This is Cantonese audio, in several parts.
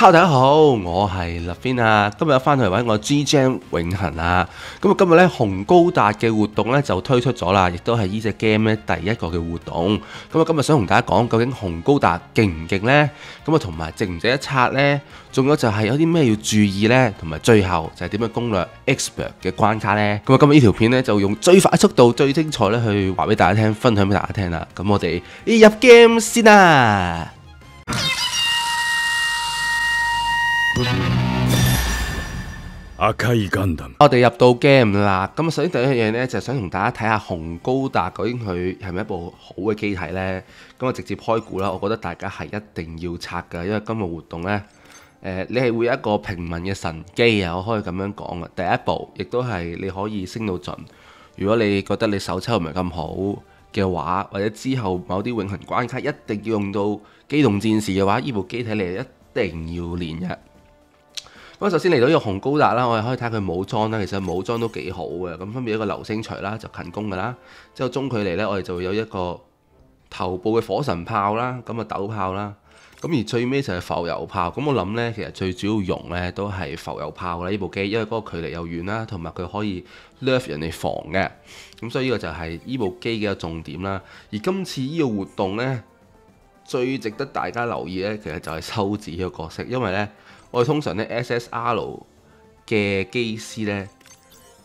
Hello，大家好，我係立邊啊，今日翻去揾我 G-Jam 永恆啊。咁啊，今日咧紅高達嘅活動咧就推出咗啦，亦都係呢隻 game 咧第一個嘅活動。咁啊，今日想同大家講究竟紅高達勁唔勁呢？咁啊，同埋值唔值得拆呢？仲有就係有啲咩要注意呢？同埋最後就係點樣攻略 Expert 嘅關卡呢？咁啊，今日呢條片咧就用最快速度、最精彩咧去話俾大家聽，分享俾大家聽啦。咁我哋入 game 先啦！赤いガンダム。我哋入到 game 啦，咁首先第一樣嘢呢，就係想同大家睇下紅高達究竟佢係咪一部好嘅機體呢？咁我直接開估啦，我覺得大家係一定要拆㗎，因為今日活動呢，你係會有一個平民嘅神機啊，我可以咁樣講啊。第一步亦都係你可以升到盡，如果你覺得你手抽唔係咁好嘅話，或者之後某啲永恆關卡一定要用到機動戰士嘅話，呢部機體你係一定要練嘅。咁首先嚟到呢個紅高達啦，我哋可以睇下佢武裝啦，其實武裝都幾好嘅。咁分別一個流星錘啦，就近攻㗎啦。之後中距離呢，我哋就會有一個頭部嘅火神炮啦，咁啊斗炮啦。咁而最尾就係浮游炮。咁我諗呢，其實最主要用呢都係浮游炮啦，呢部機，因為嗰個距離又遠啦，同埋佢可以 nerf 人哋防嘅。咁所以呢個就係呢部機嘅重點啦。而今次呢個活動呢，最值得大家留意呢，其實就係修治呢個角色，因為呢，我哋通常咧 SSR 嘅機師呢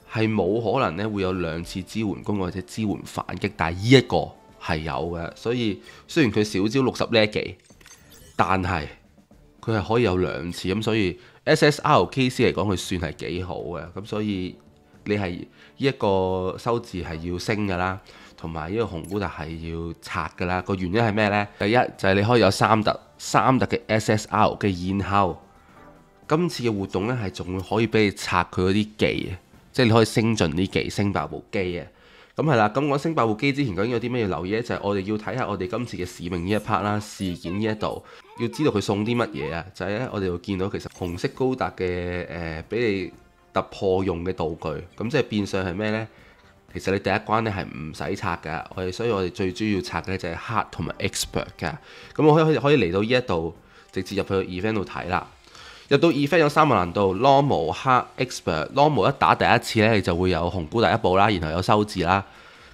係冇可能咧會有兩次支援攻或者支援反擊，但係呢一個係有嘅，所以雖然佢小招60 level，但係佢係可以有兩次，咁所以 SSR 機師嚟講佢算係幾好嘅，咁所以你係呢一個修治係要升㗎啦，同埋呢個紅高達係要拆㗎啦。個原因係咩呢？第一就係你可以有三特嘅 SSR 嘅然後。今次嘅活動呢，係仲會可以俾你拆佢嗰啲技啊，即係你可以升盡啲技，升爆部機啊。咁係啦，咁我升爆部機之前究竟有啲咩要留意呢？就係我哋要睇下我哋今次嘅使命呢一 part 啦，事件呢一度要知道佢送啲乜嘢啊。就係呢，我哋會見到其實紅色高達嘅俾你突破用嘅道具，咁即係變相係咩呢？其實你第一關呢係唔使拆㗎，所以我哋最主要拆嘅就係黑同埋 Expert 㗎。咁我可以嚟到呢一度直接入去 event 度睇啦。入到 event 有3個難度 ，normal、黑、expert。normal 一打第一次呢，你就會有紅高達一部啦，然後有修治啦。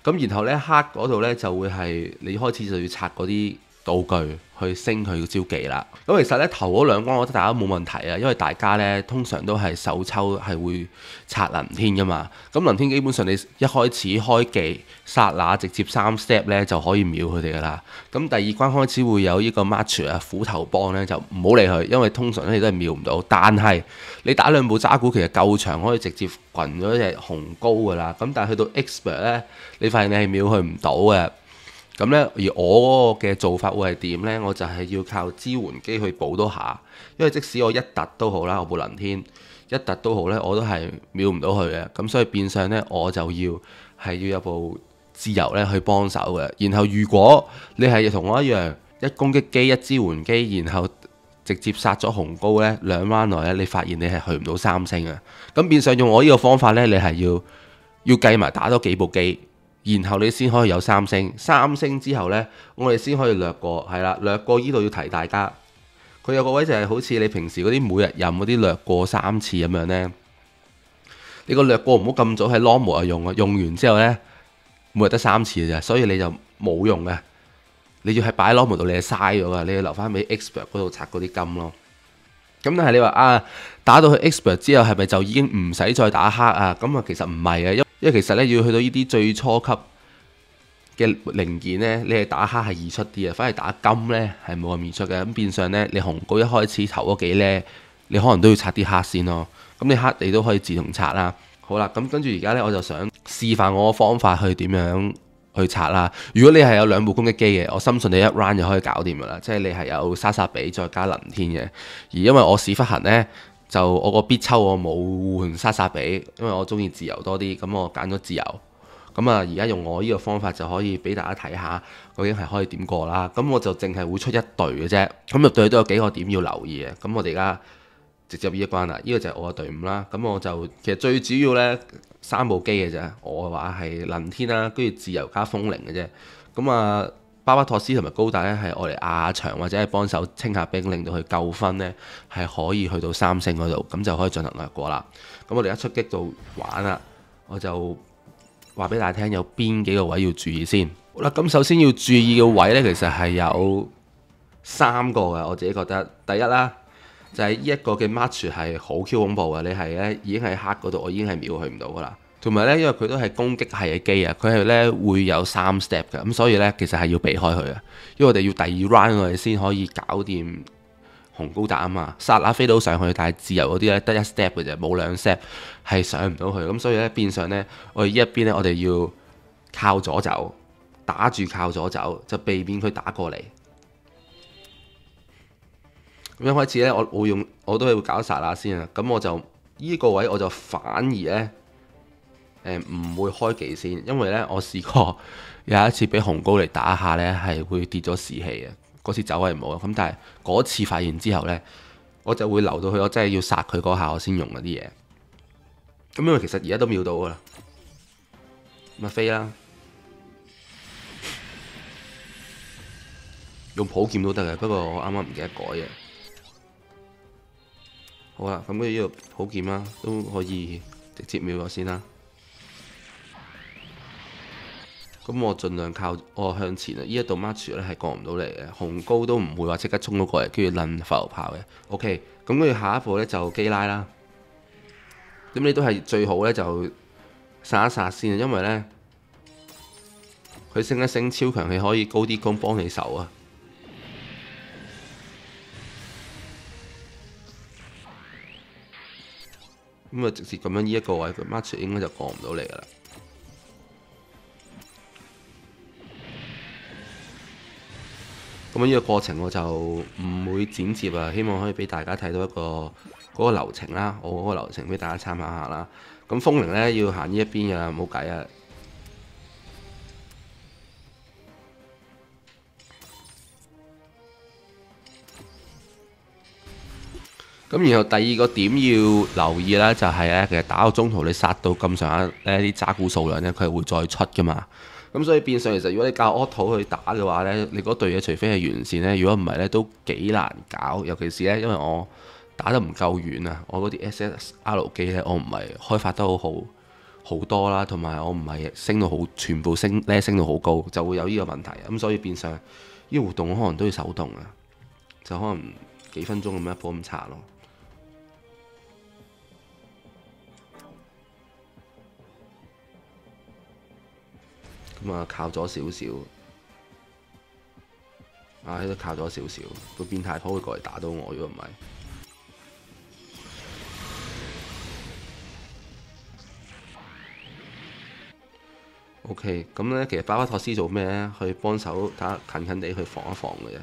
咁然後呢，黑嗰度呢，就會係你開始就要拆嗰啲道具去升佢嘅招技啦。咁其實呢，頭嗰兩關我覺得大家冇問題啊，因為大家呢通常都係手抽係會拆能天噶嘛。咁能天基本上你一開始開技剎那直接3 step 呢就可以秒佢哋噶啦。咁第二關開始會有呢個 match 啊，斧頭幫呢就唔好理佢，因為通常呢你都係秒唔到。但係你打兩部渣古其實夠長，可以直接滾咗隻紅高噶啦。咁但係去到 expert 呢，你發現你係秒佢唔到嘅。咁呢，而我嗰個嘅做法會係點呢？我就係要靠支援機去補多下，因為即使我一突都好啦，我部能天一突都好呢，我都係秒唔到佢嘅。咁所以變相呢，我就要有部自由呢去幫手嘅。然後如果你係同我一樣，一攻擊機一支援機，然後直接殺咗紅高呢，兩彎內呢，你發現你係去唔到3星嘅。咁變相用我呢個方法呢，你係要計埋打多幾部機。然後你先可以有3星，3星之後呢，我哋先可以掠過，係啦，掠過呢度要提大家，佢有個位就係好似你平時嗰啲每日任嗰啲掠過3次咁樣呢。你個掠過唔好咁早喺 normal 用啊，用完之後呢，每日得3次嘅啫，所以你就冇用嘅。你要係擺喺 normal 度，你係嘥咗㗎，你要留翻俾 expert 嗰度拆嗰啲金咯。咁但係你話啊，打到去 expert 之後係咪就已經唔使再打黑啊？咁啊其實唔係嘅，因為其實咧要去到呢啲最初級嘅零件呢，你係打黑係易出啲啊，反而打金呢係冇咁易出嘅。咁變相呢，你紅高一開始頭嗰幾呢，你可能都要拆啲黑先咯。咁你黑你都可以自動拆啦。好啦，咁跟住而家呢，我就想示範我嘅方法去點樣去拆啦。如果你係有2部攻擊機嘅，我深信你一 round 就可以搞掂噶啦。即係你係有沙薩比再加能天嘅。而因為我屎忽痕呢，就我個必抽我冇換沙薩比，因為我中意自由多啲，咁我揀咗自由。咁啊，而家用我呢個方法就可以俾大家睇下究竟係可以點過啦。咁我就淨係會出一隊嘅啫。咁入隊都有幾個點要留意嘅。咁我哋而家直接入呢一關啦。呢個就係我嘅隊伍啦。咁我就其實最主要呢3部機嘅啫。我嘅話係能天啦，跟住自由加風鈴嘅啫。咁啊〜巴巴托斯同埋高達呢係愛嚟壓下場或者係幫手清下兵，令到佢夠分呢係可以去到3星嗰度，咁就可以進行掠過啦。咁我哋一出擊到玩啦，我就話俾大家聽有邊幾個位要注意先。好啦，咁首先要注意嘅位呢，其實係有3個嘅，我自己覺得。第一啦，就係呢一個嘅 March 係好 Q 恐怖嘅，你係呢已經喺黑嗰度，我已經係秒佢唔到噶啦。同埋呢，因為佢都係攻擊系嘅機啊，佢係呢會有3 step 嘅，咁所以呢，其實係要避開佢嘅，因為我哋要第2 round 我哋先可以搞掂紅高達啊嘛。剎那飛到上去，但係自由嗰啲呢得1 step 嘅啫，冇2 step 係上唔到去，咁所以呢，變相呢，我哋呢一邊呢，我哋要靠左走，打住靠左走，就避免佢打過嚟。咁一開始呢，我都係會搞剎那先啊，咁我就呢個位我就反而呢。唔會開技先，因為呢，我試過有一次俾紅高嚟打下呢，係會跌咗士氣嘅。嗰次走位唔好，咁但係嗰次發現之後呢，我就會留到佢，我真係要殺佢嗰下我先用嗰啲嘢。咁因為其實而家都秒到噶啦，咪飛啦，用普劍都得嘅，不過我啱啱唔記得改嘅。好啦，咁呢個普劍啦，都可以直接秒咗先啦。咁我盡量靠我向前啊！呢一度 March 咧係過唔到嚟嘅，紅高都唔會話即刻衝到過嚟，跟住撚浮炮嘅。OK，咁跟住下一步呢就基拉啦。咁你都係最好呢就殺一殺先，因為呢，佢升一升超強氣可以高啲攻幫你手啊。咁啊直接咁樣呢一個位，佢 March 應該就過唔到嚟噶啦。咁呢個過程我就唔會剪接啊，希望可以俾大家睇到一個嗰個流程啦，我嗰個流程俾大家參考下啦。咁風鈴呢要行呢一邊㗎，冇計啊。咁然後第二個點要留意啦，就係呢，其實打到中途你殺到咁上下呢啲渣古數量呢，佢係會再出噶嘛。咁所以變相其實如果你教 auto 去打嘅話呢，你嗰隊嘢除非係完善呢，如果唔係呢，都幾難搞。尤其是呢，因為我打得唔夠遠啊，我嗰啲 SSR 機呢，我唔係開發得好多啦，同埋我唔係升到好全部升到好高，就會有呢個問題。咁所以變相呢個活動可能都要手動啊，就可能幾分鐘咁一波咁刷咯。咁啊，靠咗少少，啊，都靠咗少少，個變態婆會過嚟打到我，如果唔係，OK，咁咧其實巴巴托斯做咩咧？去幫手打近近地去防一防嘅啫。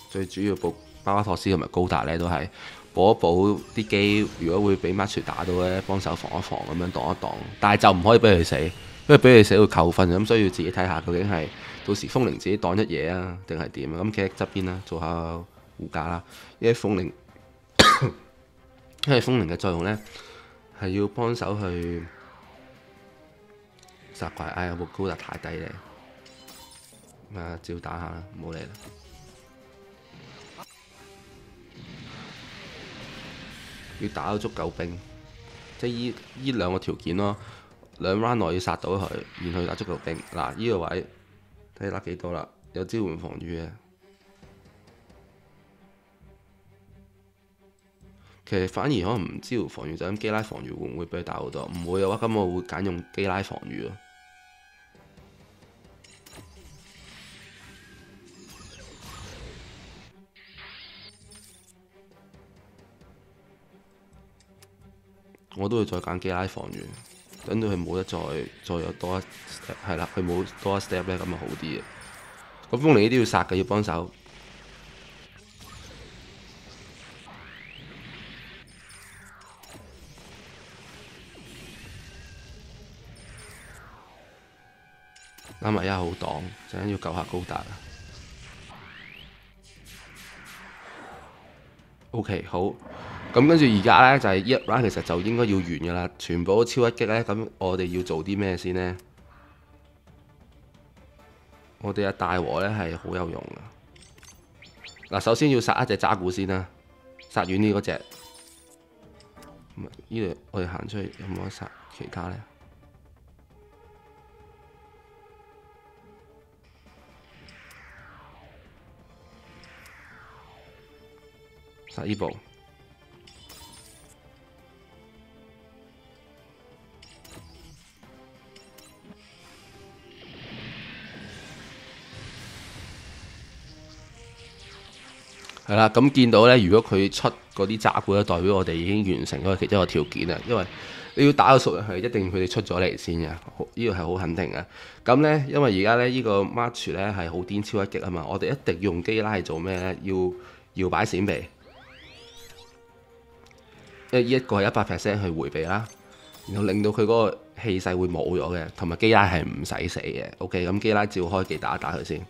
最主要巴巴托斯同埋高達咧都係補一補啲機，如果會俾 March 打到咧，幫手防一防咁樣擋一擋，但係就唔可以俾佢死。因為俾你死會扣分，咁所以要自己睇下究竟係到時風鈴自己擋一嘢啊，定係點啊？咁企喺側邊啦，做下護駕啦。因為風鈴嘅作用呢，係要幫手去殺怪。哎呀，部高達太低咧，啊照打下啦，唔好理啦。要打到足夠兵，即係依兩個條件咯。2 round 內要殺到佢，然後打足夠兵。嗱，呢個位睇打幾多啦？有支援防禦嘅。其實反而可能唔支援防禦，就咁基拉防禦會唔會俾佢打好多？唔會嘅話，咁我會揀用基拉防禦咯。我都會再揀基拉防禦。等到佢冇得再有多一 step， 係啦，佢冇多一 step 咧，咁就好啲嘅。咁風鈴呢啲要殺嘅，要幫手。啱埋一好擋，陣間要救下高達啊。OK， 好。咁跟住而家呢，就係一 round 其實就應該要完㗎啦，全部都超一擊呢。咁我哋要做啲咩先呢？我哋嘅大和呢係好有用噶。嗱，首先要殺一隻渣古先啦，殺遠啲嗰隻。呢度我哋行出去有冇得殺其他呢？殺呢部。係啦，咁見到呢，如果佢出嗰啲渣古咧，代表我哋已經完成咗其中一個條件啦。因為你要打個熟人係一定佢哋出咗嚟先嘅，呢個係好肯定嘅。咁呢，因為而家呢，呢個 March 呢係好癲超一擊啊嘛，我哋一定要用基拉係做咩呢？要搖擺閃避，因為呢一個係100% 去迴避啦，然後令到佢嗰個氣勢會冇咗嘅，同埋基拉係唔使死嘅。OK， 咁基拉照開技打一打佢先。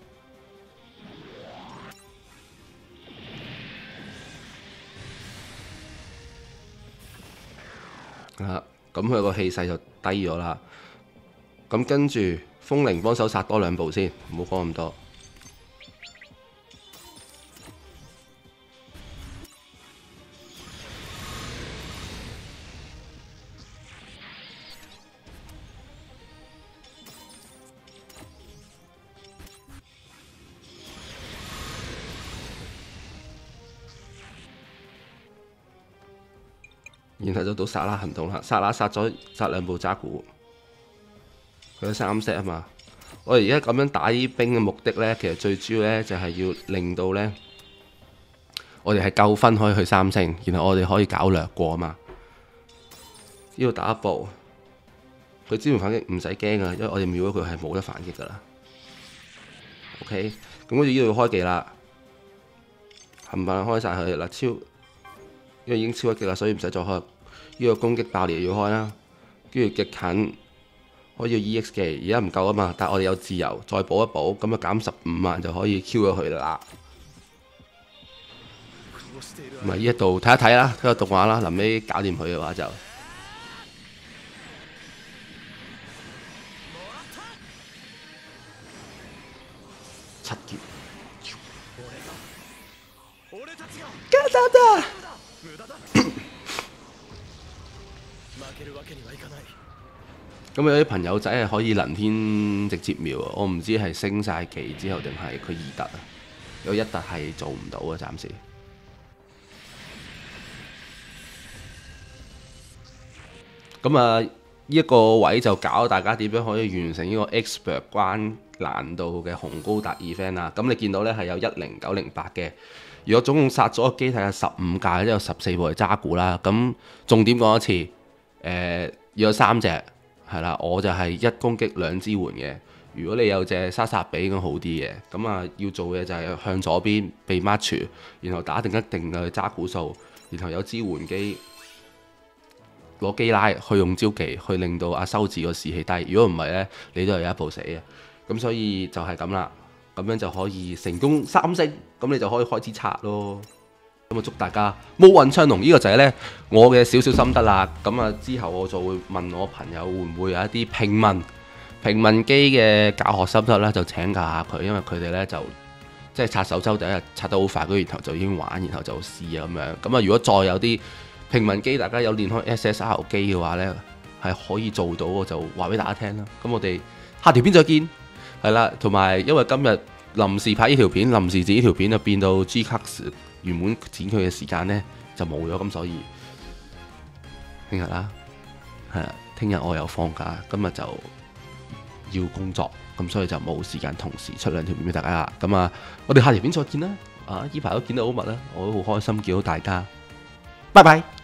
咁佢個氣勢就低咗啦。咁跟住風靈幫手殺多2步先，唔好講咁多。然後就到薩拉行動啦，薩拉殺2部渣古，佢有3 set 啊嘛。我哋而家咁樣打啲兵嘅目的呢，其實最主要呢就係要令到呢，我哋係夠分可以去3星，然後我哋可以搞掠過啊嘛。呢度打一步，佢支援反擊唔使驚啊，因為我哋秒咗佢係冇得反擊噶啦。OK，咁跟住呢度要開技啦，冚唪唥開晒佢啦，超。因為已經超一擊啦，所以唔使再開。呢個攻擊爆裂要開啦，跟住極近可以 EX 技，而家唔夠啊嘛，但係我哋有自由，再補一補，咁就減15萬就可以 Q 咗佢啦。咁啊，呢一度睇一睇啦，睇個動畫啦，臨尾搞掂佢嘅話就7劍。咁有啲朋友仔係可以能天直接秒啊！我唔知係升晒技之後定係佢2突啊？有1突係做唔到啊，暫時。咁啊，呢一個位就搞大家點樣可以完成呢個 Expert 關難度嘅紅高達 event 啦。咁你見到呢係有10908嘅。如果總共殺咗個機體係15架，即有14部係渣古啦。咁重點講一次，要有3隻。係啦，我就係1攻擊2支援嘅。如果你有隻沙薩比應該好啲嘅。咁啊，要做嘅就係向左邊被 match， 然後打定一定嘅渣古數，然後有支援機攞基拉去用招技去令到阿修治個士氣低。如果唔係呢，你都係有一步死嘅。咁所以就係咁啦，咁樣就可以成功3星，咁你就可以開始拆咯。咁啊，祝大家武運昌隆！呢個就係呢我嘅少少心得啦。咁啊，之後我就會問我朋友會唔會有一啲平民機嘅教學心得呢，就請教下佢，因為佢哋呢就即係拆手抽第一日拆得好快，跟住然後就已經玩，然後就試啊咁樣。咁啊，如果再有啲平民機，大家有練開 SSR 機嘅話呢，係可以做到，我就話俾大家聽啦。咁我哋下條片再見，係啦。同埋因為今日臨時拍呢條片，臨時剪呢條片就變到 G Cuts。原本剪佢嘅時間呢就冇咗，咁所以聽日啦，係啦，聽日我有放假，今日就要工作，咁所以就冇時間同時出2條片俾大家啦。咁啊，我哋下條片再見啦。啊，呢排都見到好密啦，我都好開心見到大家，拜拜。